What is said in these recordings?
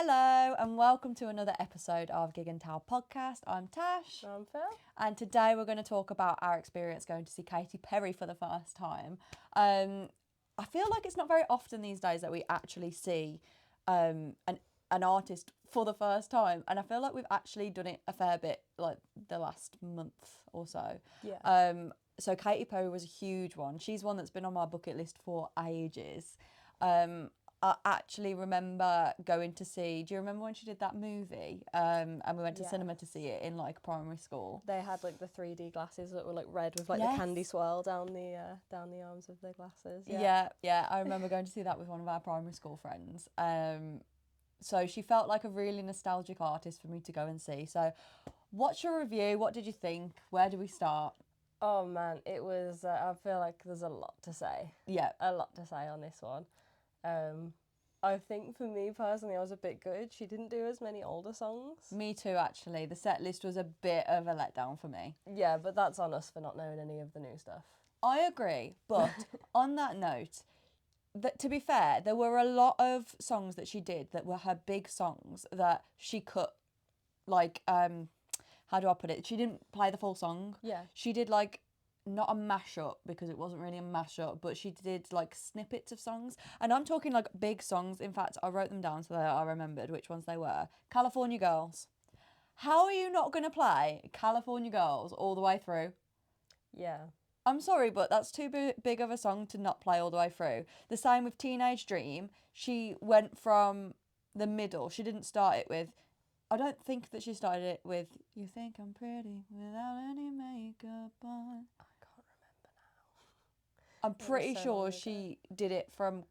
Hello and welcome to another episode of Gig and Towel podcast. I'm Tash. I'm Phil. And today we're going to talk about our experience going to see Katy Perry for the first time. I feel like it's not very often these days that we actually see an artist for the first time, and I feel like we've actually done it a fair bit like the last month or so. Yeah. So Katy Perry was a huge one. She's one that's been on my bucket list for ages. I actually remember going to see. Do you remember when she did that movie? And we went to cinema to see it in like primary school. They had like the 3D glasses that were like red with like Yes. the candy swirl down the arms of the glasses. Yeah. I remember going to see that with one of our primary school friends. So she felt like a really nostalgic artist for me to go and see. So, what's your review? What did you think? Where do we start? Oh man, it was. I feel like there's a lot to say. Yeah. A lot to say on this one. I think for me personally, I was a bit good. She didn't do as many older songs. Me too, actually. The set list was a bit of a letdown for me. Yeah, but that's on us for not knowing any of the new stuff. I agree, but on that note, to be fair, there were a lot of songs that she did that were her big songs that she cut, like, how do I put it? She didn't play the full song. Yeah. She did, like, not a mashup because it wasn't really a mashup, but she did, like, snippets of songs. And I'm talking, like, big songs. In fact, I wrote them down so that I remembered which ones they were. California Girls. How are you not going to play California Girls all the way through? Yeah. I'm sorry, but that's too big of a song to not play all the way through. The same with Teenage Dream. She went from the middle. She didn't start it with... I don't think that she started it with, you think I'm pretty without any makeup on. I can't remember now. I'm pretty sure she did it from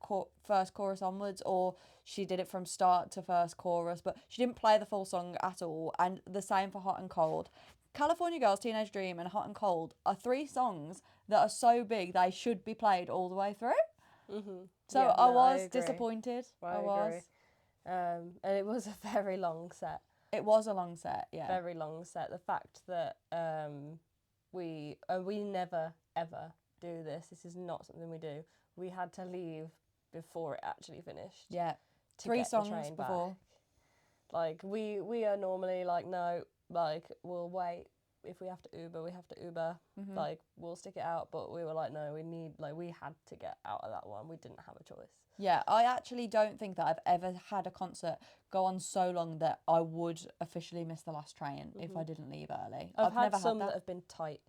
first chorus onwards, or she did it from start to first chorus, but she didn't play the full song at all. And the same for Hot and Cold. California Girls, Teenage Dream, and Hot and Cold are three songs that are so big they should be played all the way through. Mm-hmm. So Yeah, I no, was disappointed. I was. agree. And it was a very long set. It was a long set, yeah. Very long set. The fact that we never ever do this. This is not something we do. We had to leave before it actually finished. Yeah. To 3 get songs the train before. back. Like we are normally like, no, like we'll wait. If we have to Uber, we have to Uber. Mm-hmm. Like we'll stick it out. But we were like, no, we had to get out of that one. We didn't have a choice. Yeah, I actually don't think that I've ever had a concert go on so long that I would officially miss the last train if I didn't leave early. I've had never some had that have been tight.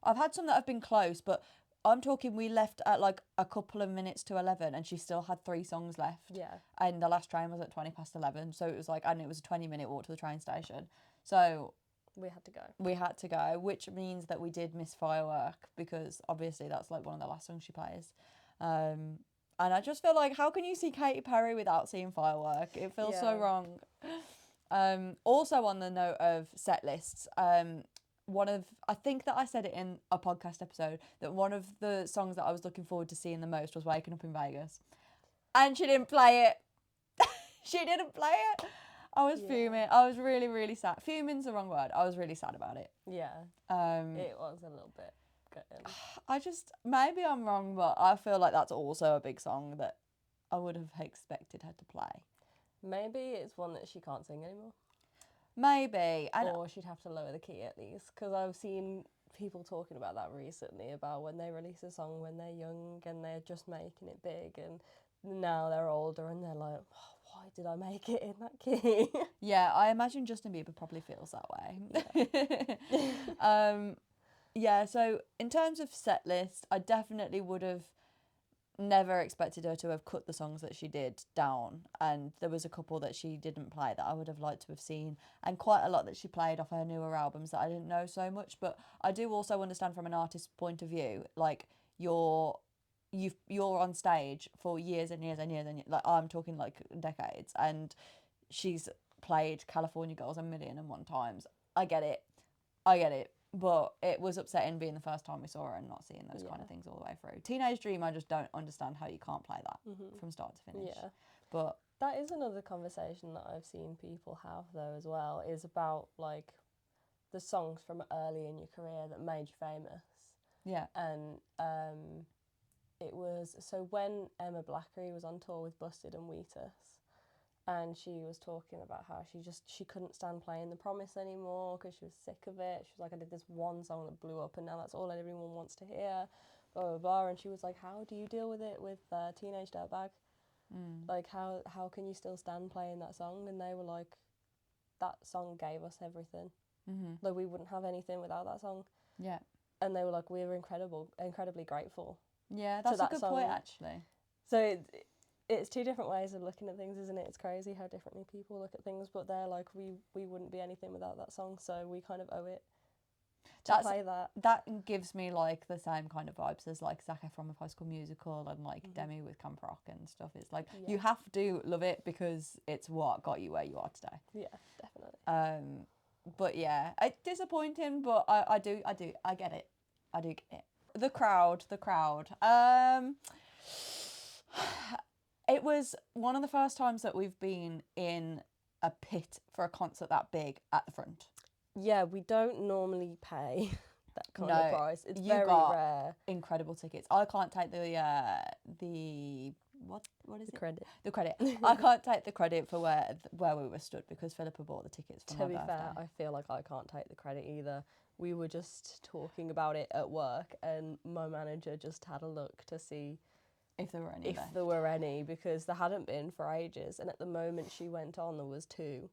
I've had some that have been close, but I'm talking we left at like a couple of minutes to 11 and she still had 3 songs left. Yeah. And the last train was at 20 past 11. So it was like, and it was a 20-minute walk to the train station. So we had to go. We had to go, which means that we did miss Firework because obviously that's like one of the last songs she plays. And I just feel like, how can you see Katy Perry without seeing Firework? It feels so wrong. Also on the note of set lists, I think that I said it in a podcast episode, that one of the songs that I was looking forward to seeing the most was Waking Up in Vegas. And she didn't play it. She didn't play it. I was fuming. I was really, really sad. Fuming's the wrong word. I was really sad about it. Yeah. It was a little bit gutting. Maybe I'm wrong, but I feel like that's also a big song that I would have expected her to play. Maybe it's one that she can't sing anymore. Maybe. Or she'd have to lower the key at least. Because I've seen people talking about that recently, about when they release a song when they're young and they're just making it big, and now they're older and they're like, oh, why did I make it in that key? Yeah, I imagine Justin Bieber probably feels that way. Yeah, so in terms of set list, I definitely would have never expected her to have cut the songs that she did down, and there was a couple that she didn't play that I would have liked to have seen, and quite a lot that she played off her newer albums that I didn't know so much. But I do also understand from an artist's point of view, like you're on stage for years and years and years and years, like I'm talking like decades, and she's played California Girls 1,000,001 times. I get it, but it was upsetting being the first time we saw her and not seeing those kind of things all the way through. Teenage Dream, I just don't understand how you can't play that from start to finish. Yeah. But that is another conversation that I've seen people have though as well, is about like the songs from early in your career that made you famous. Yeah. And it was, so when Emma Blackery was on tour with Busted and Wheatus, and she was talking about how she couldn't stand playing The Promise anymore because she was sick of it. She was like, I did this one song that blew up and now that's all everyone wants to hear, blah blah blah. And she was like, how do you deal with it with Teenage Dirtbag? Like, how can you still stand playing that song? And they were like, that song gave us everything. Like, we wouldn't have anything without that song. Yeah. And they were like, we were incredibly grateful. Yeah, that's a good point, actually. So it's two different ways of looking at things, isn't it? It's crazy how differently people look at things, but they're like, we wouldn't be anything without that song, so we kind of owe it to play that. That gives me like the same kind of vibes as like Zac Efron with High School Musical and like Demi with Camp Rock and stuff. It's like you have to love it because it's what got you where you are today. Yeah, definitely. But yeah, it's disappointing, but I get it. I do get it. The crowd. It was one of the first times that we've been in a pit for a concert that big at the front. Yeah, we don't normally pay that kind of price. It's very rare. Incredible tickets. I can't take the what is it? Credit. The credit. I can't take the credit for where we were stood because Philippa bought the tickets for my birthday. To be fair, I feel like I can't take the credit either. We were just talking about it at work and my manager just had a look to see if there were any there were any, because there hadn't been for ages, and at the moment she went on there was 2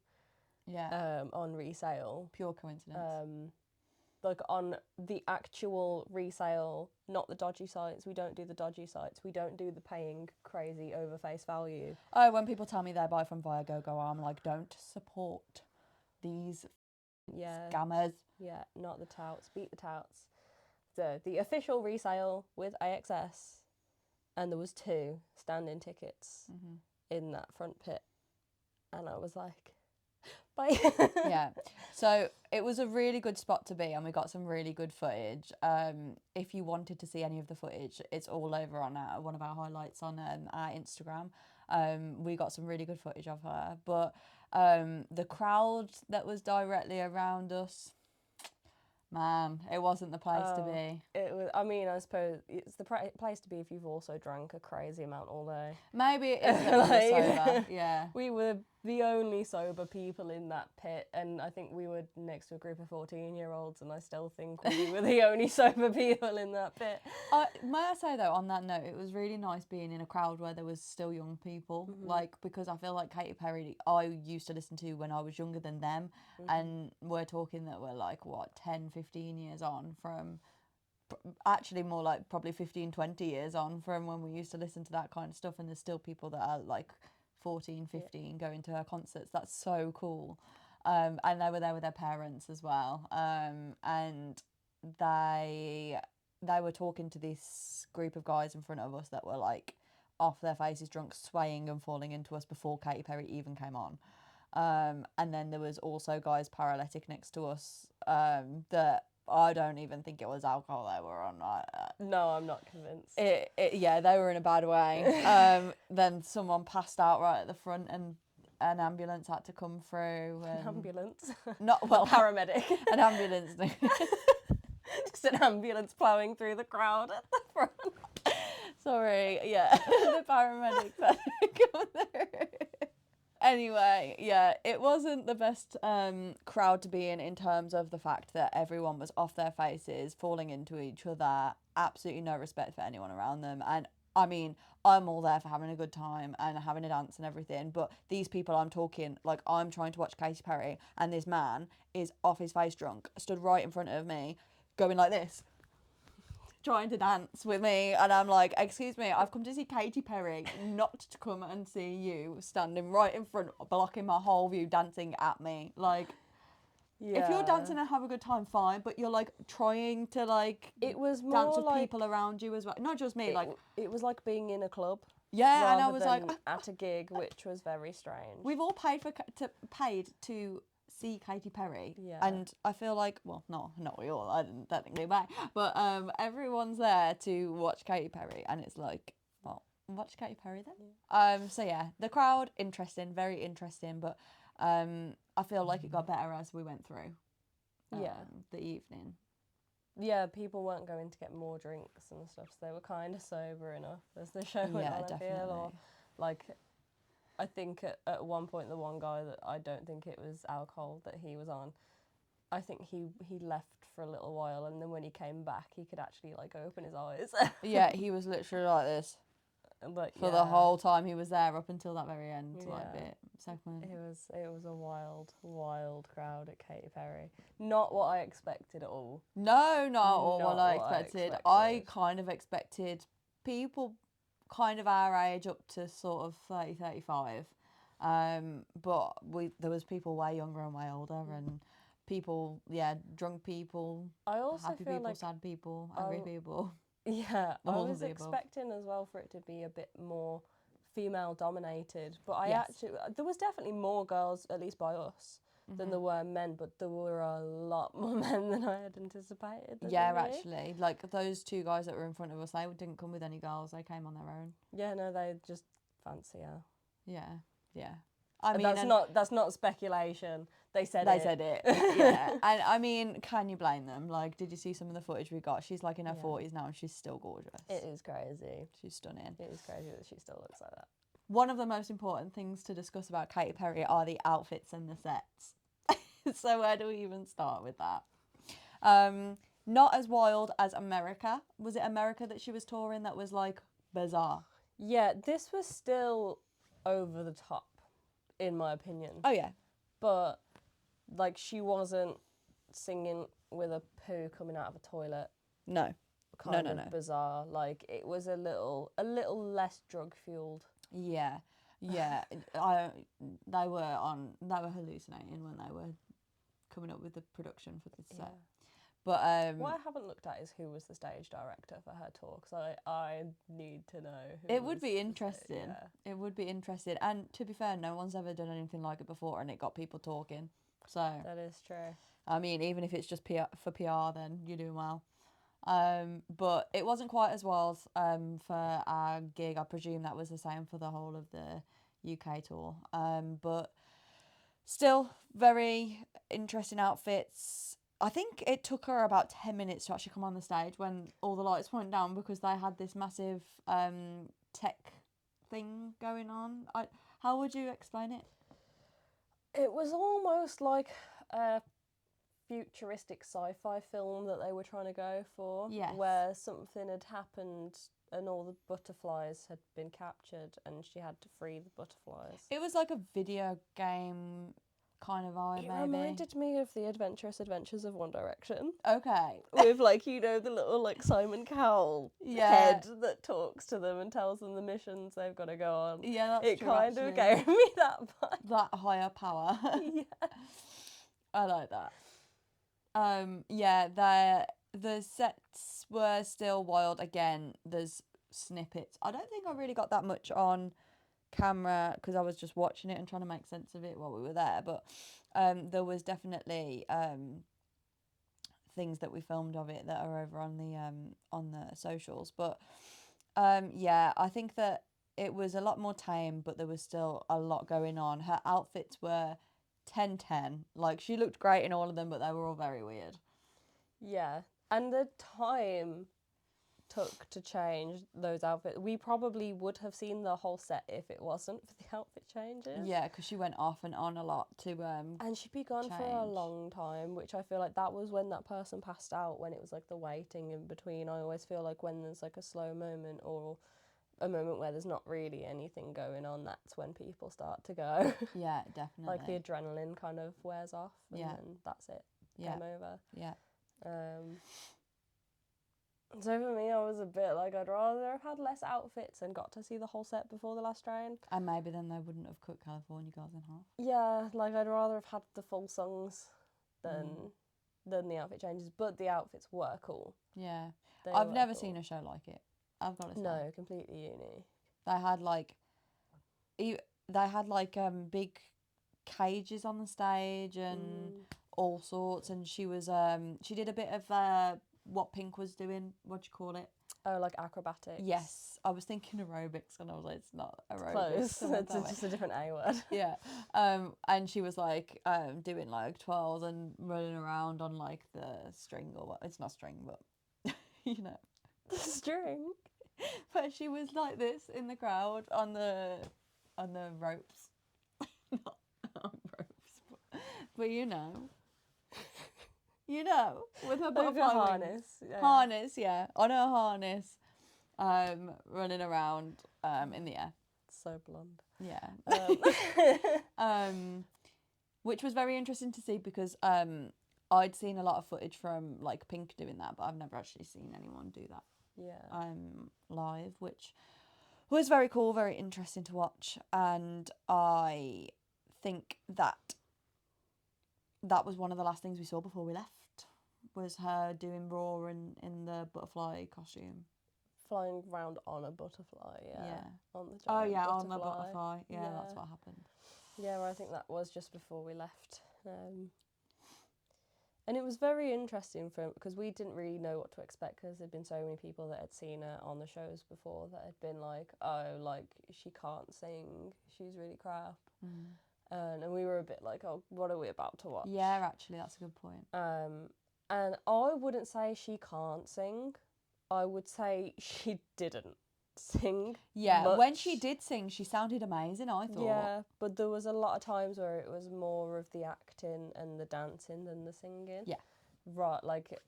on resale. Pure coincidence. Like on the actual resale, not the dodgy sites. We don't do the dodgy sites. We don't do the paying crazy over face value. Oh, when people tell me they buy from Viagogo, I'm like, don't support these scammers. Yeah, not the touts. Beat the touts. The official resale with AXS, and there was 2 standing tickets in that front pit, and I was like, bye. Yeah, so it was a really good spot to be, and we got some really good footage. If you wanted to see any of the footage, it's all over on one of our highlights on our Instagram. We got some really good footage of her, but the crowd that was directly around us, man, it wasn't the place to be. It was. I mean, I suppose it's the place to be if you've also drank a crazy amount all day. Maybe it is like, sober. Yeah. We were the only sober people in that pit, and I think we were next to a group of 14-year-olds, and I still think we were the only sober people in that pit. May I say though, on that note, it was really nice being in a crowd where there was still young people, like, because I feel like Katy Perry, I used to listen to when I was younger than them, and we're talking that we're like, what, 10, 15 years on from, actually more like probably 15, 20 years on from when we used to listen to that kind of stuff, and there's still people that are like 14, 15 going to her concerts. That's so cool. And they were there with their parents as well. And they were talking to this group of guys in front of us that were like off their faces drunk, swaying and falling into us before Katy Perry even came on. And then there was also guys paralytic next to us that I don't even think it was alcohol they were on. No, I'm not convinced. Yeah, they were in a bad way. Then someone passed out right at the front, and an ambulance had to come through. An ambulance? Paramedic. An ambulance. Just an ambulance ploughing through the crowd at the front. Sorry, yeah, the paramedics had to come through. Anyway, yeah, it wasn't the best crowd to be in terms of the fact that everyone was off their faces, falling into each other, absolutely no respect for anyone around them. And I mean, I'm all there for having a good time and having a dance and everything, but these people I'm talking, like, I'm trying to watch Katy Perry, and this man is off his face drunk, stood right in front of me, going like this, trying to dance with me, and I'm like, excuse me, I've come to see Katy Perry, not to come and see you standing right in front, blocking my whole view, dancing at me. Like, if you're dancing and have a good time, fine, but you're like trying to like it was more dance with like, people around you as well, not just me. It was like being in a club. Yeah, and I was like at a gig, which was very strange. We've all paid to see Katy Perry, and I feel like, well, not we all, I didn't technically buy, but everyone's there to watch Katy Perry, and it's like, well, watch Katy Perry then. So yeah, the crowd, interesting, very interesting, but I feel like it got better as we went through the evening. Yeah, people weren't going to get more drinks and stuff, so they were kind of sober enough as the show went on. Definitely. I feel, or like I think at one point the one guy that I don't think it was alcohol that he was on, I think he left for a little while, and then when he came back, he could actually like open his eyes. Yeah, he was literally like this But for the whole time he was there up until that very end, like Yeah. bit. Second. It was a wild crowd at Katy Perry. Not what I expected at all. No, not all Not what I what I expected. expected. I kind of expected people kind of our age up to sort of 30, 35. But there was people way younger and way older, and people, drunk people, I also happy feel people, like sad people, angry people. yeah, I All of was the above. expecting as well for it to be a bit more female dominated, but I Yes. actually there was definitely more girls, at least by us, than there were men, but there were a lot more men than I had anticipated. Yeah, actually, like those two guys that were in front of us, they didn't come with any girls. They came on their own. Yeah, no, they just fancy her. Yeah. I mean, that's not speculation. They said they it. said it. Yeah, and I mean, can you blame them? Like, did you see some of the footage we got? She's like in her 40s now, and she's still gorgeous. It is crazy. She's stunning. It is crazy that she still looks like that. One of the most important things to discuss about Katy Perry are the outfits and the sets. So where do we even start with that? Not as wild as America. Was it America that she was touring that was like bizarre? Yeah, this was still over the top, in my opinion. Oh yeah. But like she wasn't singing with a poo coming out of a toilet. No. Kind of bizarre. Like it was a little less drug fueled. Yeah. They were hallucinating when they were coming up with the production for the set. But what I haven't looked at is who was the stage director for her tour, because I need to know. It would be interesting. It would be interesting. And to be fair, no one's ever done anything like it before, and it got people talking. So that is true. I mean, even if it's just for PR, then you're doing well. But it wasn't quite as wild for our gig. I presume that was the same for the whole of the UK tour. But still, very interesting outfits. I think it took her about 10 minutes to actually come on the stage when all the lights went down, because they had this massive tech thing going on. How would you explain it? It was almost like a futuristic sci-fi film that they were trying to go for. Yes. Where something had happened and all the butterflies had been captured and she had to free the butterflies. It was like a video game kind of vibe, It maybe. reminded me of the Adventurous Adventures of One Direction. Okay. With like, you know, the little like Simon Cowell head that talks to them and tells them the missions they've got to go on. Yeah, that's it true, kind actually. of gave me that vibe. That higher power. Yeah. I like that. The sets were still wild. Again, there's snippets. I don't think I really got that much on camera because I was just watching it and trying to make sense of it while we were there. But there was definitely things that we filmed of it that are over on the socials. But I think that it was a lot more tame, but there was still a lot going on. Her outfits were 10/10. Like, she looked great in all of them, but they were all very weird. Yeah, and the time took to change those outfits. We probably would have seen the whole set if it wasn't for the outfit changes. Yeah, because she went off and on a lot to and she'd be gone for a long time, which I feel like that was when that person passed out, when it was like the waiting in between. I always feel like when there's like a slow moment or a moment where there's not really anything going on, that's when people start to go. Yeah, definitely. Like the adrenaline kind of wears off and then that's it. Game over. Yeah. So for me, I was a bit like, I'd rather have had less outfits and got to see the whole set before the last train. And maybe then they wouldn't have cut California Girls in half. Yeah, like I'd rather have had the full songs than the outfit changes. But the outfits were cool. Yeah. I've never seen a show like it. I've got to say. No, completely unique. They had like big cages on the stage and all sorts, and she was she did a bit of what Pink was doing. What do you call it? Oh, like acrobatics. Yes, I was thinking aerobics, and I was like, it's not aerobics. Close. It's just a different A word. Yeah. And she was like doing like twirls and running around on like the string, or what? It's not string, but you know, The string. but she was like this in the crowd on the on the ropes. Not on ropes, but you know, with her butterfly wings. harness. Yeah. Harness, yeah, on her harness, running around in the air. So blonde. Yeah. Which was very interesting to see because I'd seen a lot of footage from like Pink doing that, but I've never actually seen anyone do that live, which was very cool, very interesting to watch. And I think that was one of the last things we saw before we left, was her doing Raw in the butterfly costume. Flying around on a butterfly, on the on butterfly. the butterfly. Yeah, that's what happened. Yeah, well, I think that was just before we left. And it was very interesting because we didn't really know what to expect because there'd been so many people that had seen her on the shows before that had been like, oh, like, she can't sing, she's really crap. And we were a bit like, oh, what are we about to watch? Yeah, actually, that's a good point. And I wouldn't say she can't sing. I would say she didn't sing. Yeah, much. When she did sing, she sounded amazing, I thought. Yeah, but there was a lot of times where it was more of the acting and the dancing than the singing. Yeah. Right, like,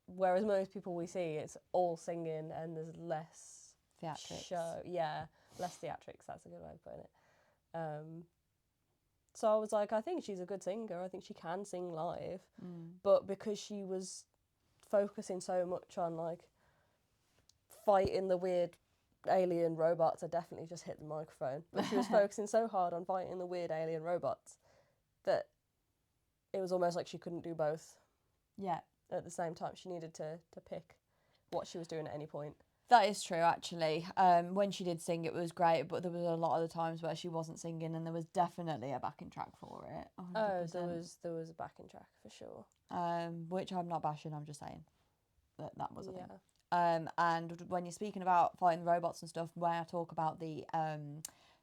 whereas most people we see, it's all singing and there's less theatrics. Show. Yeah, less theatrics, that's a good way of putting it. So I was like, I think she's a good singer. I think she can sing live. But because she was focusing so much on, like, fighting the weird alien robots, I definitely just hit the microphone. But she was focusing so hard on fighting the weird alien robots that it was almost like she couldn't do both. Yeah. At the same time, she needed to pick what she was doing at any point. That is true, actually. When she did sing, it was great, but there was a lot of the times where she wasn't singing, and there was definitely a backing track for it. 100%. Oh, there was a backing track for sure. Which I'm not bashing. I'm just saying that was a thing. Yeah. And when you're speaking about fighting robots and stuff, when I talk about the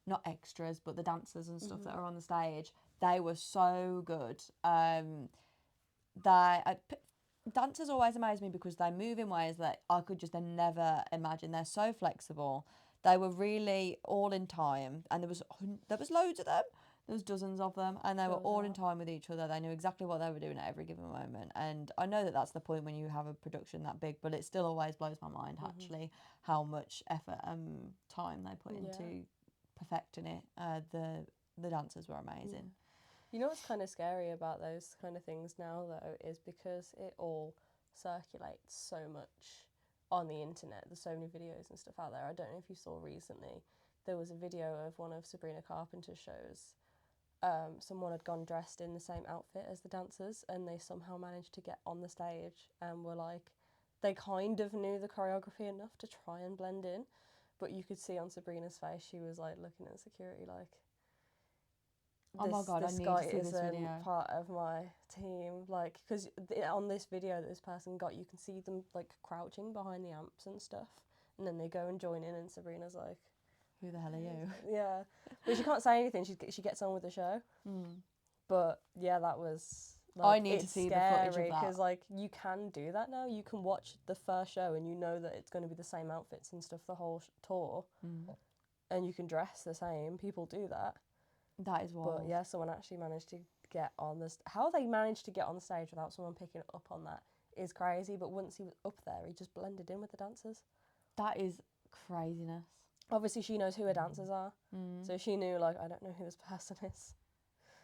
not extras, but the dancers and stuff that are on the stage, they were so good. Dancers always amaze me because they move in ways that I could just never imagine. They're so flexible. They were really all in time, and there was loads of them. There was dozens of them, and they were all in time with each other. They knew exactly what they were doing at every given moment. And I know that that's the point when you have a production that big, but it still always blows my mind, actually, how much effort and time they put into perfecting it. The dancers were amazing. You know what's kind of scary about those kind of things now, though, is because it all circulates so much on the internet. There's so many videos and stuff out there. I don't know if you saw recently, there was a video of one of Sabrina Carpenter's shows. Someone had gone dressed in the same outfit as the dancers, and they somehow managed to get on the stage and were like, they kind of knew the choreography enough to try and blend in, but you could see on Sabrina's face, she was like looking at security like, oh my God, I need to see this video. Part of my team, like, because on this video that this person got, you can see them like crouching behind the amps and stuff, and then they go and join in, and Sabrina's like, who the hell are you? Yeah, but she can't say anything. She gets on with the show. But yeah, that was. Like, I need to see the footage of that, because like you can do that now. You can watch the first show and you know that it's going to be the same outfits and stuff the whole tour, and you can dress the same. People do that. That is wild. But yeah, someone actually managed to get on this. How they managed to get on the stage without someone picking up on that is crazy. But once he was up there, he just blended in with the dancers. That is craziness. Obviously, she knows who her dancers are, so she knew, like, I don't know who this person is.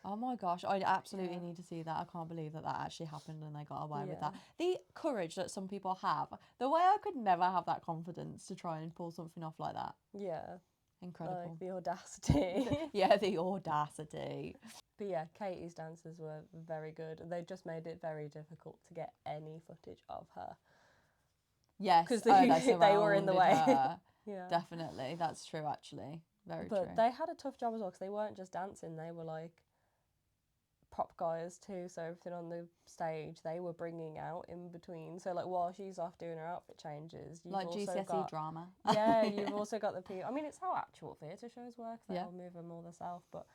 Oh my gosh, I absolutely need to see that. I can't believe that actually happened and they got away with that. The courage that some people have, the way I could never have that confidence to try and pull something off like that. Yeah. Incredible. Like, the audacity. Yeah, the audacity. But yeah, Katy's dances were very good. They just made it very difficult to get any footage of her. Yes, because they were in the way. Yeah, definitely. That's true, actually. Very true. But they had a tough job as well because they weren't just dancing. They were like prop guys too. So everything on the stage they were bringing out in between. So like while she's off doing her outfit changes, you've like also GCSE got, drama. Yeah, you've also got the people. I mean, it's how actual theatre shows work. They'll move them all themselves, but.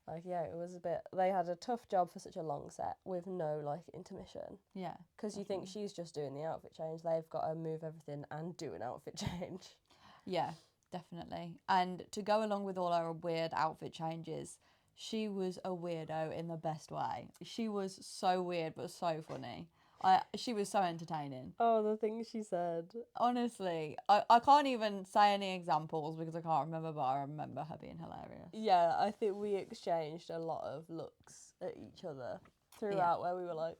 Like, yeah, it was a bit... They had a tough job for such a long set with no, like, intermission. Yeah. Because you think she's just doing the outfit change. They've got to move everything and do an outfit change. Yeah. definitely. And to go along with all her weird outfit changes, she was a weirdo in the best way. She was so weird but so funny. She was so entertaining. Oh, the things she said. Honestly, I can't even say any examples because I can't remember, but I remember her being hilarious. Yeah, I think we exchanged a lot of looks at each other throughout where we were like,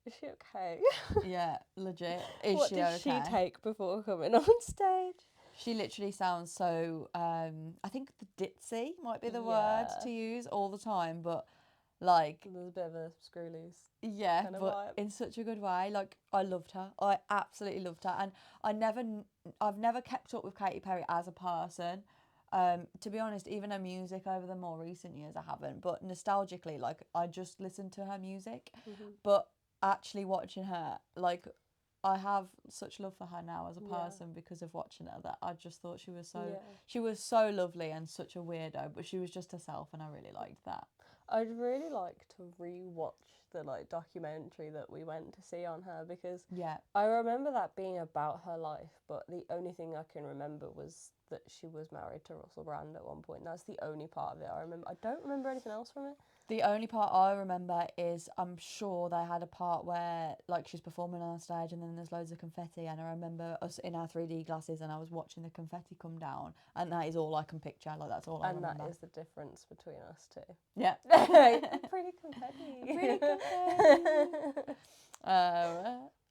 is she okay? Yeah, legit. Is What she did okay? she take before coming on stage? She literally sounds so, I think the ditzy might be the word Yeah. to use all the time, but like, There's a bit of a screw loose. yeah, kind of but vibe. in such a good way. Like, I loved her. I absolutely loved her. And I've never kept up with Katy Perry as a person. To be honest, even her music over the more recent years, I haven't. But nostalgically, like, I just listened to her music. Mm-hmm. But actually watching her, like, I have such love for her now as a person because of watching her, that I just thought she was so lovely and such a weirdo, but she was just herself, and I really liked that. I'd really like to re-watch the documentary that we went to see on her, because I remember that being about her life, but the only thing I can remember was that she was married to Russell Brand at one point. That's the only part of it I remember. I don't remember anything else from it. The only part I remember is I'm sure they had a part where like she's performing on stage and then there's loads of confetti, and I remember us in our 3D glasses and I was watching the confetti come down, and that is all I can picture. Like, that's all I remember. And that is the difference between us two. Yeah. Pretty confetti. Pretty confetti.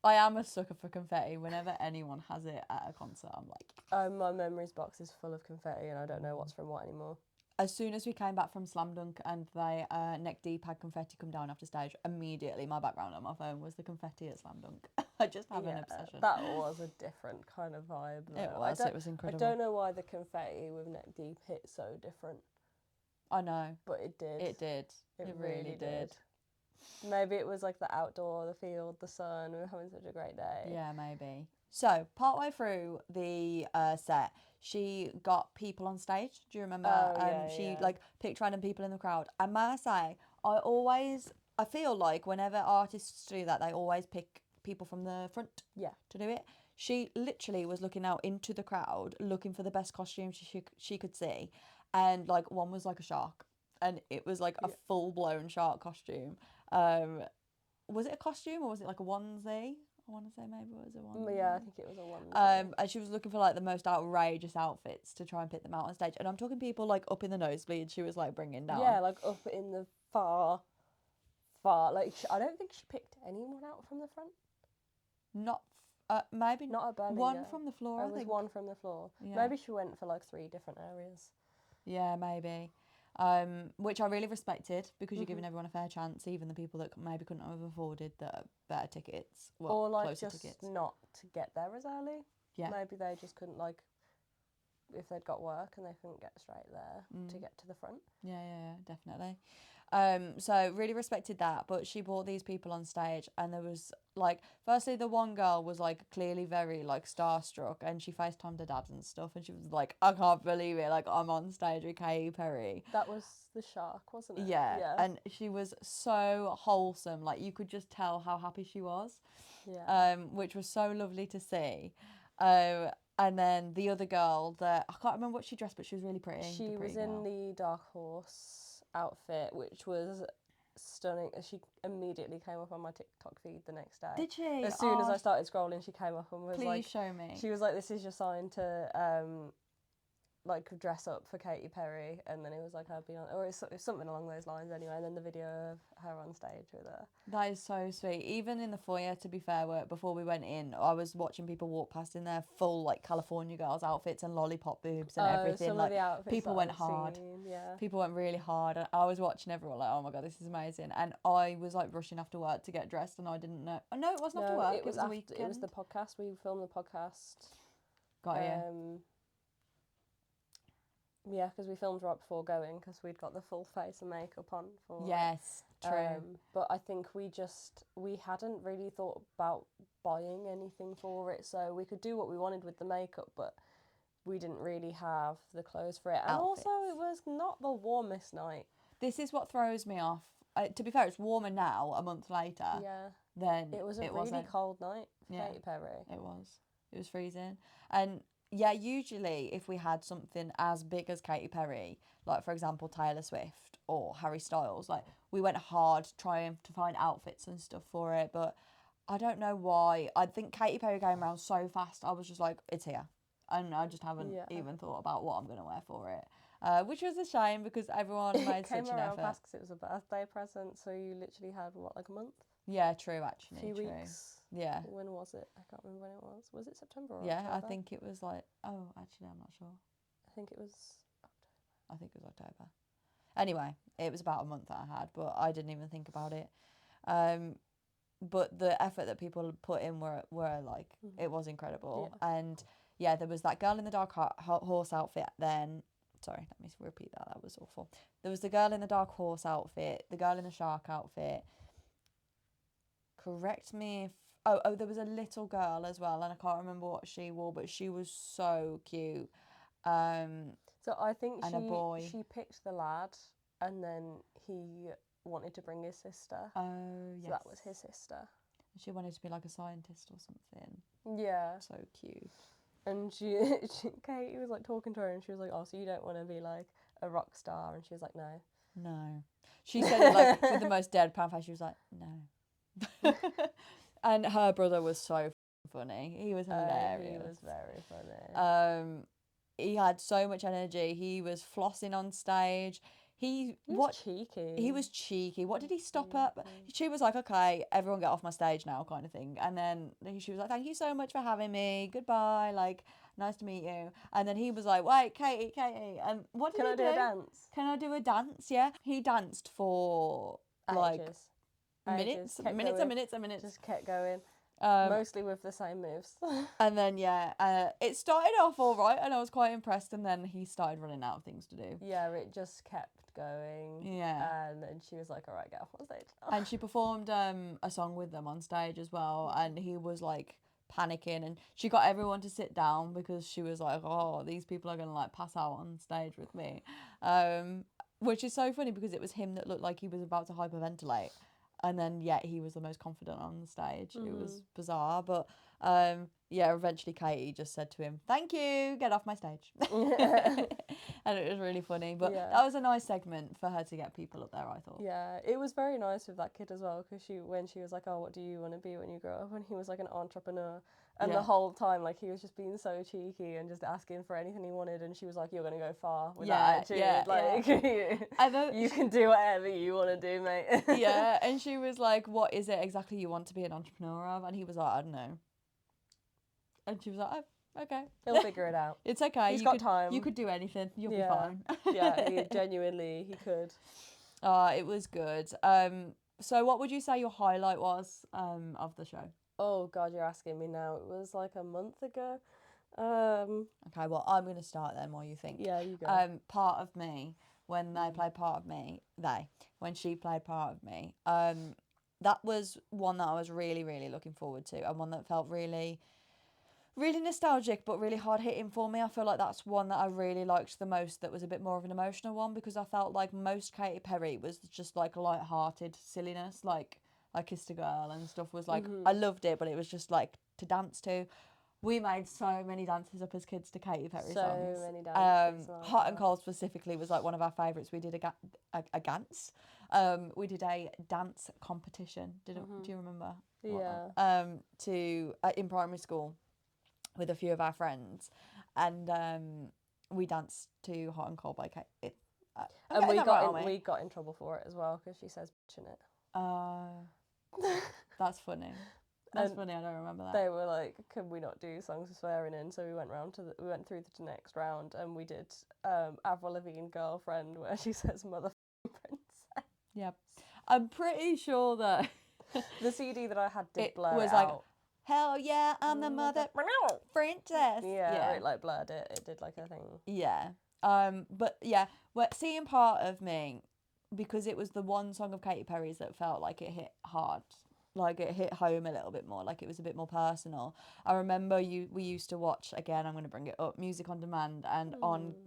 I am a sucker for confetti. Whenever anyone has it at a concert, I'm like... my memories box is full of confetti and I don't know what's from what anymore. As soon as we came back from Slam Dunk and they Neck Deep had confetti come down after stage, immediately my background on my phone was the confetti at Slam Dunk. I just have an obsession. That was a different kind of vibe, though. It was incredible. I don't know why the confetti with Neck Deep hit so different. I know. But it did. It really did. Maybe it was like the outdoor, the field, the sun, we were having such a great day. Yeah, maybe. So, partway through the set, she got people on stage. Do you remember? She picked random people in the crowd. And may I say, I feel like whenever artists do that, they always pick people from the front to do it. She literally was looking out into the crowd, looking for the best costume she could see. And like one was like a shark. And it was like a full-blown shark costume. Was it a costume or was it like a onesie? I want to say maybe it was a onesie. Yeah, I think it was a onesie. And she was looking for like the most outrageous outfits to try and pick them out on stage. And I'm talking people like up in the nosebleed she was like bringing down. Yeah, like up in the far. Like, I don't think she picked anyone out from the front. Maybe not at Birmingham. One from the floor. There was one from the floor. Yeah. Maybe she went for like 3 different areas. Yeah, maybe. Which I really respected, because you're giving everyone a fair chance, even the people that maybe couldn't have afforded the better tickets. Well, or like closer just tickets. Not to get there as early. Yeah. Maybe they just couldn't, like, if they'd got work and they couldn't get straight there to get to the front. Yeah, definitely. So really respected that, but she brought these people on stage, and there was like, firstly the one girl was like clearly very like starstruck, and she FaceTimed her dad and stuff, and she was like, I can't believe it, like I'm on stage with Katy Perry. That was the shark, wasn't it? Yeah, and she was so wholesome, like you could just tell how happy she was. Yeah. Which was so lovely to see. And then the other girl, that I can't remember what she dressed, but she was really pretty. She was in the Dark Horse outfit, which was stunning. She immediately came up on my TikTok feed the next day. Did she? As soon as I started scrolling, she came up and was like, please show me. She was like, this is your sign to like dress up for Katy Perry, and then it was like her being on, or it's something along those lines anyway, and then the video of her on stage with her. That is so sweet. Even in the foyer, to be fair, before we went in, I was watching people walk past in their full like California girls outfits and lollipop boobs and everything. Some like of the outfits people went hard. Yeah. People went really hard, and I was watching everyone like, oh my god, this is amazing. And I was like rushing after work to get dressed, and I didn't know. Oh, no, it wasn't after work. It was a weekend. It was the podcast. We filmed the podcast. Got you. Yeah, because we filmed right before going, because we'd got the full face and makeup on for. Yes, true. But I think we hadn't really thought about buying anything for it, so we could do what we wanted with the makeup, but we didn't really have the clothes for it. And outfits. Also, it was not the warmest night. This is what throws me off. To be fair, it's warmer now, a month later. Yeah. Then it was a really cold night for Katy Perry. It was freezing. And yeah, usually if we had something as big as Katy Perry, like for example Taylor Swift or Harry Styles, like we went hard trying to find outfits and stuff for it, but I don't know why. I think Katy Perry came around so fast. I was just like, it's here, and I just haven't Yeah. even thought about what I'm gonna wear for it. Which was a shame because everyone made It came such an around effort. fast because it was a birthday present, so you literally had what, like a month, Yeah, true. a Actually, few true. weeks. Yeah. When was it? I can't remember when it was. Was it September or Yeah, October? I think it was like. Oh, actually, I'm not sure. I think it was. I think it was October. Anyway, it was about a month that I had, but I didn't even think about it. But the effort that people put in were like, it was incredible. Yeah. And yeah, there was that girl in the dark horse outfit then. Sorry, let me repeat that. That was awful. There was the girl in the dark horse outfit, the girl in the shark outfit. Correct me if... Oh, there was a little girl as well, and I can't remember what she wore, but she was so cute. So I think And a boy. she picked the lad, and then he wanted to bring his sister. Oh, yes. So that was his sister. She wanted to be like a scientist or something. Yeah. So cute. And Katie was like talking to her, and she was like, "Oh, so you don't want to be like a rock star?" And she was like, "No." No. She said it like with the most deadpan face. She was like, no. And her brother was so funny. He was hilarious. He was very funny. He had so much energy. He was flossing on stage. He was cheeky. He was cheeky. What did he stop at? She was like, okay, everyone get off my stage now, kind of thing. And then she was like, thank you so much for having me. Goodbye. Like, nice to meet you. And then he was like, wait, Katie. And what did he do? Can I do a dance? Can I do a dance? Yeah. He danced for like minutes and minutes. Just kept going. Mostly with the same moves. And then it started off all right, and I was quite impressed. And then he started running out of things to do. Yeah, it just kept going. Yeah. And then she was like, "All right, get off on stage." And she performed a song with them on stage as well, and he was like panicking, and she got everyone to sit down because she was like, "Oh, these people are gonna like pass out on stage with me," which is so funny because it was him that looked like he was about to hyperventilate. And then, he was the most confident on the stage. It was bizarre. But, eventually Katie just said to him, thank you, get off my stage. And it was really funny. But that was a nice segment for her to get people up there, I thought. Yeah, it was very nice with that kid as well, because when she was like, oh, what do you want to be when you grow up? And he was like an entrepreneur. And the whole time, like, he was just being so cheeky and just asking for anything he wanted. And she was like, you're going to go far with that attitude. You can do whatever you want to do, mate. Yeah, and she was like, what is it exactly you want to be an entrepreneur of? And he was like, I don't know. And she was like, oh, okay. He'll figure it out. It's okay. He's got time. You could do anything. You'll be fine. Yeah, he could. It was good. So what would you say your highlight was of the show? Oh, God, you're asking me now. It was like a month ago. Okay, well, I'm going to start then while you think. Yeah, you go. Part of Me, when they played Part of Me, when she played Part of Me, that was one that I was really, really looking forward to, and one that felt really, really nostalgic, but really hard-hitting for me. I feel like that's one that I really liked the most, that was a bit more of an emotional one, because I felt like most Katy Perry was just like light-hearted silliness, like I Kissed a Girl and stuff was like, I loved it, but it was just like to dance to. We made so many dances up as kids to Katy Perry songs. So many dances. Hot and Cold specifically was like one of our favourites. We did a dance. We did a dance competition. Do you remember? Yeah. In primary school with a few of our friends, and we danced to Hot and Cold by Katy. And we got in trouble for it as well, because she says bitch in it. That's funny. That's funny. I don't remember that. They were like, "Can we not do songs with swearing in?" So we went through the next round, and we did Avril Lavigne Girlfriend, where she says "mother princess." Yeah, I'm pretty sure that the CD that I had did blur was it like, out. Hell yeah, I'm the mother princess. Yeah, it like blurred it. It did like a thing. Yeah. But yeah, seeing Part of Me, because it was the one song of Katy Perry's that felt like it hit hard, like it hit home a little bit more, like it was a bit more personal. I remember we used to watch, again, I'm going to bring it up, Music on Demand, and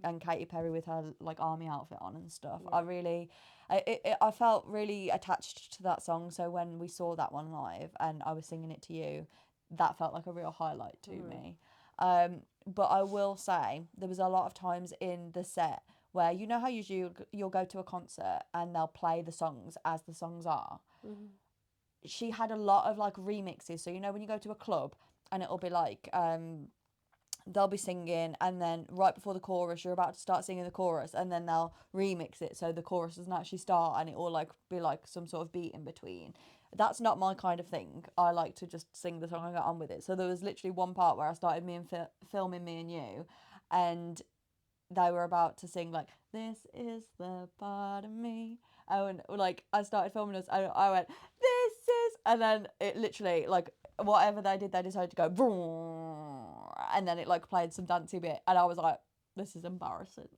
and Katy Perry with her like army outfit on and stuff. I felt really attached to that song. So when we saw that one live and I was singing it to you, that felt like a real highlight to me. But I will say there was a lot of times in the set where, you know how usually you'll go to a concert and they'll play the songs as the songs are. Mm-hmm. She had a lot of like remixes. So, you know, when you go to a club and it'll be like, they'll be singing, and then right before the chorus, you're about to start singing the chorus, and then they'll remix it so the chorus doesn't actually start, and it will like be like some sort of beat in between. That's not my kind of thing. I like to just sing the song and get on with it. So there was literally one part where I started filming Me and You, and they were about to sing like, "This is the part of me." And like I started filming us, and I went, "This is," and then it literally like whatever they did, they decided to go, vroom, and then it like played some dancey bit, and I was like, "This is embarrassing."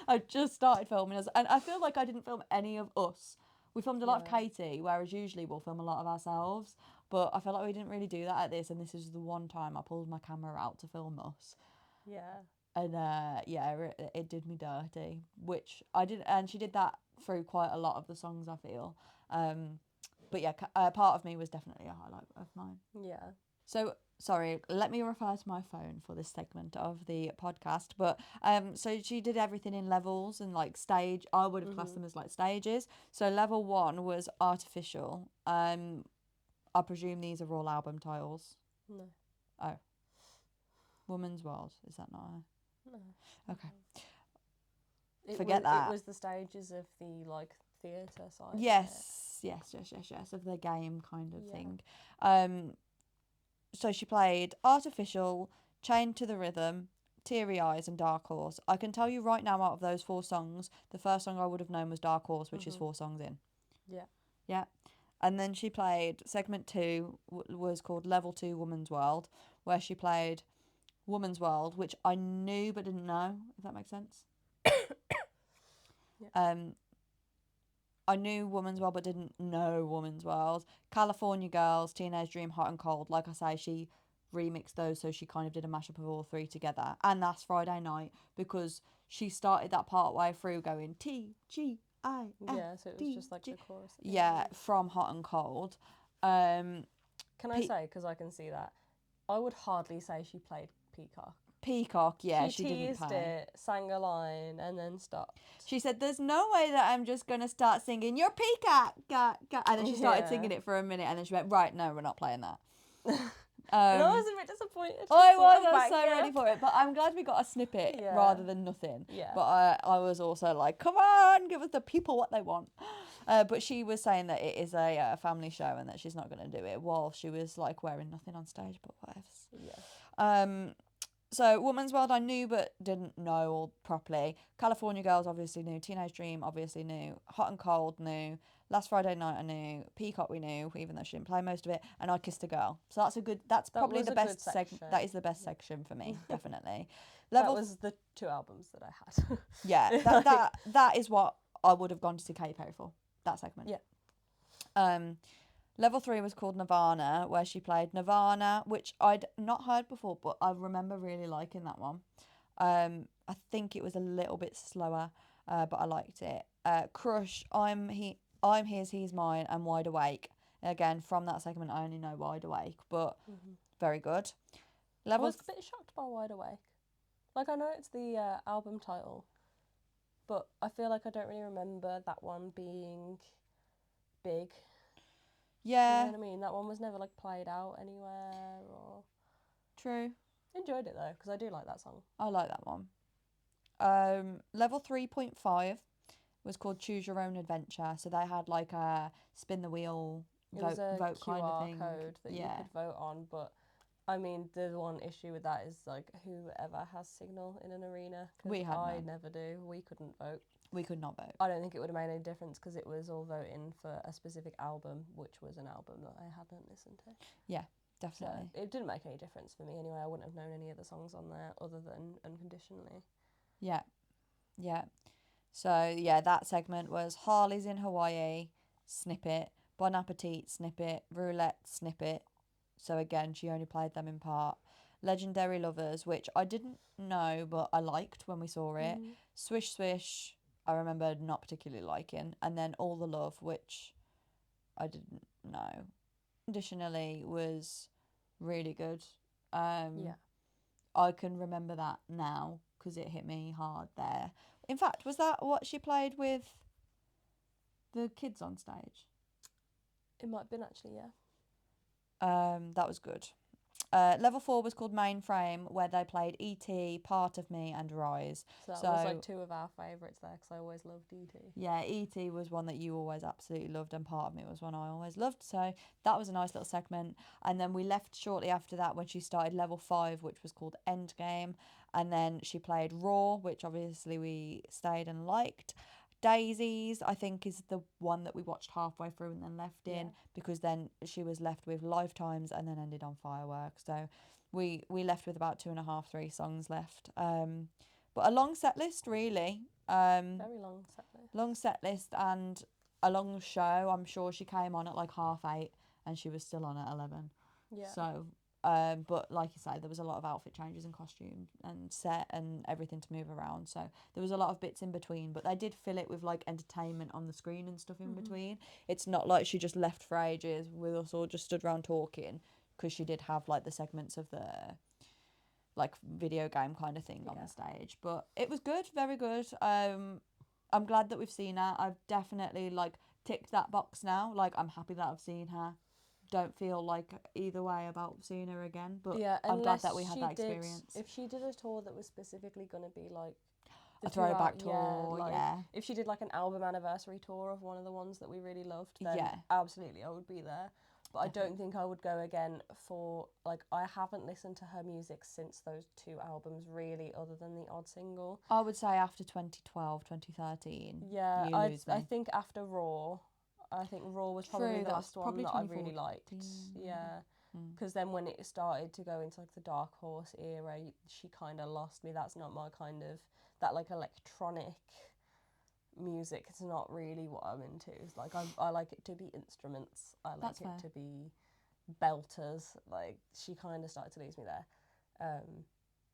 I just started filming us, and I feel like I didn't film any of us. We filmed a lot of Katy, whereas usually we'll film a lot of ourselves. But I feel like we didn't really do that at this, and this is the one time I pulled my camera out to film us. Yeah. And it did me dirty, which I did, and she did that through quite a lot of the songs, I feel. But yeah, Part of Me was definitely a highlight of mine. Yeah. So sorry, let me refer to my phone for this segment of the podcast. But so she did everything in levels and like stage. I would have classed them as like stages. So level 1 was artificial. I presume these are all album titles. No. Oh. Woman's World, is that not her? No. Okay. Forget that. It was the stages of the like theatre side. Yes, of the game kind of thing. So she played Artificial, Chained to the Rhythm, Teary Eyes, and Dark Horse. I can tell you right now, out of those 4 songs, the first song I would have known was Dark Horse, which is 4 songs in. Yeah. Yeah. And then she played segment 2, was called Level 2 Woman's World, where she played Woman's World, which I knew but didn't know, if that makes sense. Yeah. I knew Woman's World but didn't know Woman's World. California Girls, Teenage Dream, Hot and Cold. Like I say, she remixed those, so she kind of did a mashup of all 3 together. And that's Friday Night, because she started that part way through going T-G-I-F. Yeah, so it was just like the chorus. Yeah, from Hot and Cold. Can I say, because I can see that, I would hardly say she played Peacock. Peacock, yeah, she didn't teased play. it, sang a line, and then stopped. She said, "There's no way that I'm just going to start singing, 'You're Peacock,' and then she started singing it for a minute, and then she went, right, no, we're not playing that." And I was a bit disappointed. I was so ready for it, but I'm glad we got a snippet rather than nothing. Yeah. But I was also like, come on, give us the people what they want. But she was saying that it is a family show and that she's not going to do it, while she was like wearing nothing on stage, but whatever. Yeah. So Woman's World I knew but didn't know all properly. California Girls obviously knew. Teenage Dream obviously knew. Hot and Cold knew. Last Friday Night I knew. Peacock we knew, even though she didn't play most of it. And I Kissed a Girl. So that's probably the best section. That is the best section for me, definitely. That was the 2 albums that I had. Yeah, that is what I would have gone to see Katy Perry for. That segment. Yeah. Level 3 was called Nirvana, where she played Nirvana, which I'd not heard before, but I remember really liking that one. I think it was a little bit slower, but I liked it. Crush, I'm His, He's Mine, and Wide Awake. Again, from that segment, I only know Wide Awake, but very good. I was a bit shocked by Wide Awake. Like, I know it's the album title, but I feel like I don't really remember that one being big. Yeah. You know what I mean? That one was never like played out anywhere or. True. Enjoyed it though, because I do like that song. I like that one. Level 3.5 was called Choose Your Own Adventure. So they had like a spin the wheel, vote QR kind of thing. Code that you could vote on, but I mean, the one issue with that is like whoever has signal in an arena. We had I none. never do. We couldn't vote. We could not vote. I don't think it would have made any difference because it was all voting for a specific album, which was an album that I hadn't listened to. Yeah, definitely. So it didn't make any difference for me anyway. I wouldn't have known any of the songs on there other than Unconditionally. Yeah. So yeah, that segment was Harley's in Hawaii, snippet, Bon Appetit, snippet, Roulette, snippet. So again, she only played them in part. Legendary Lovers, which I didn't know but I liked when we saw it. Swish Swish, I remember not particularly liking. And then All the Love, which I didn't know. Additionally was really good. Yeah. I can remember that now because it hit me hard there. In fact, was that what she played with the kids on stage? It might have been actually, yeah. That was good. Level 4 was called Mainframe, where they played E.T., Part of Me, and Rise. So that was like two of our favourites there because I always loved E.T. Yeah, E.T. was one that you always absolutely loved, and Part of Me was one I always loved. So that was a nice little segment. And then we left shortly after that when she started Level 5, which was called Endgame. And then she played Raw, which obviously we stayed and liked. Daisies, I think, is the one that we watched halfway through and then left in, because then she was left with Lifetimes and then ended on Firework. So we left with about 2.5, 3 songs left. But a long set list, really. Very long set list. Long set list and a long show. I'm sure she came on at like 8:30 and she was still on at 11. Yeah. So, but like you say, there was a lot of outfit changes and costume and set and everything to move around. So there was a lot of bits in between, but they did fill it with like entertainment on the screen and stuff in between. It's not like she just left for ages with us all just stood around talking, because she did have like the segments of the like video game kind of thing on the stage. But it was good, very good. I'm glad that we've seen her. I've definitely like ticked that box now. Like, I'm happy that I've seen her. Don't feel like either way about seeing her again. But yeah, I'm glad that we had that experience. If she did a tour that was specifically going to be like A throwback tour, yeah. If she did like an album anniversary tour of one of the ones that we really loved, then Yeah. absolutely I would be there. But I don't think I would go again for, like, I haven't listened to her music since those 2 albums really, other than the odd single. I would say after 2012, 2013. Yeah, you lose me. I think after Raw, was probably the last one that I really liked. Yeah, because then when it started to go into like the Dark Horse era, she kind of lost me. That's not my kind of, that like electronic music. It's not really what I'm into. It's like I like it to be instruments. I like That's it fair. to be belters. Like, she kind of started to lose me there.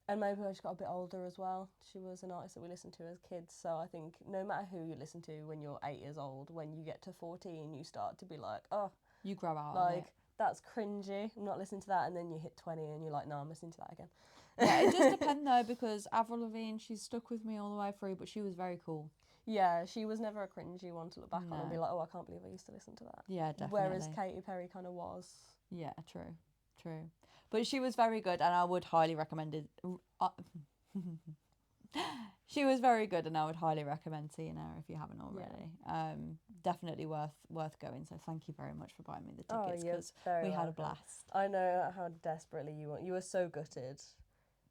And maybe I just got a bit older as well. She was an artist that we listened to as kids, so I think no matter who you listen to when you're 8 years old, when you get to 14, you start to be like, oh, You grow out of like, it. that's cringy, I'm not listening to that, and then you hit 20 and you're like, no, I'm listening to that again. Yeah, it does depend though, because Avril Lavigne, she's stuck with me all the way through, but she was very cool. Yeah, she was never a cringy one to look back on and be No. like, oh, I can't believe I used to listen to that. Yeah, definitely. Whereas Katy Perry kind of was. Yeah, true. But she was very good, and I would highly recommend it. She was very good, and I would highly recommend seeing her if you haven't already. Definitely worth going. So thank you very much for buying me the tickets, because we had a blast. I know how desperately you want. You were so gutted.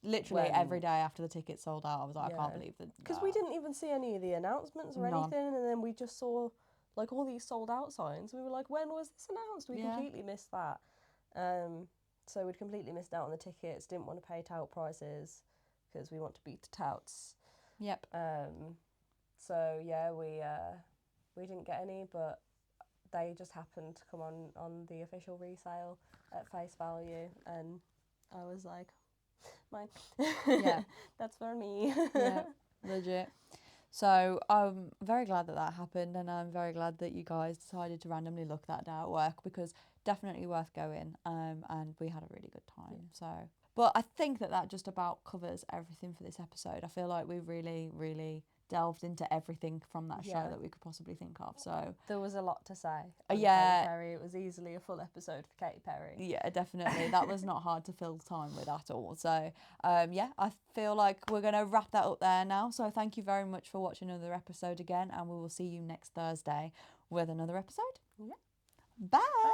Literally every day after the tickets sold out, I was like, I can't believe that. Because we didn't even see any of the announcements or anything, and then we just saw like all these sold out signs. We were like, when was this announced? We completely missed that. So we'd completely missed out on the tickets. Didn't want to pay tout prices because we want to beat the touts. Yep. So yeah, we didn't get any, but they just happened to come on the official resale at face value, and I was like, mine. Yeah. That's for me. Yeah, legit. So I'm very glad that happened, and I'm very glad that you guys decided to randomly look that day at work, because definitely worth going. And we had a really good time. Yeah. So, but I think that just about covers everything for this episode. I feel like we really, really delved into everything from that show that we could possibly think of. So there was a lot to say. Katy Perry. It was easily a full episode for Katy Perry. Yeah, definitely. That was not hard to fill time with at all. So yeah, I feel like we're going to wrap that up there now. So thank you very much for watching another episode again, and we will see you next Thursday with another episode. Yeah. Bye.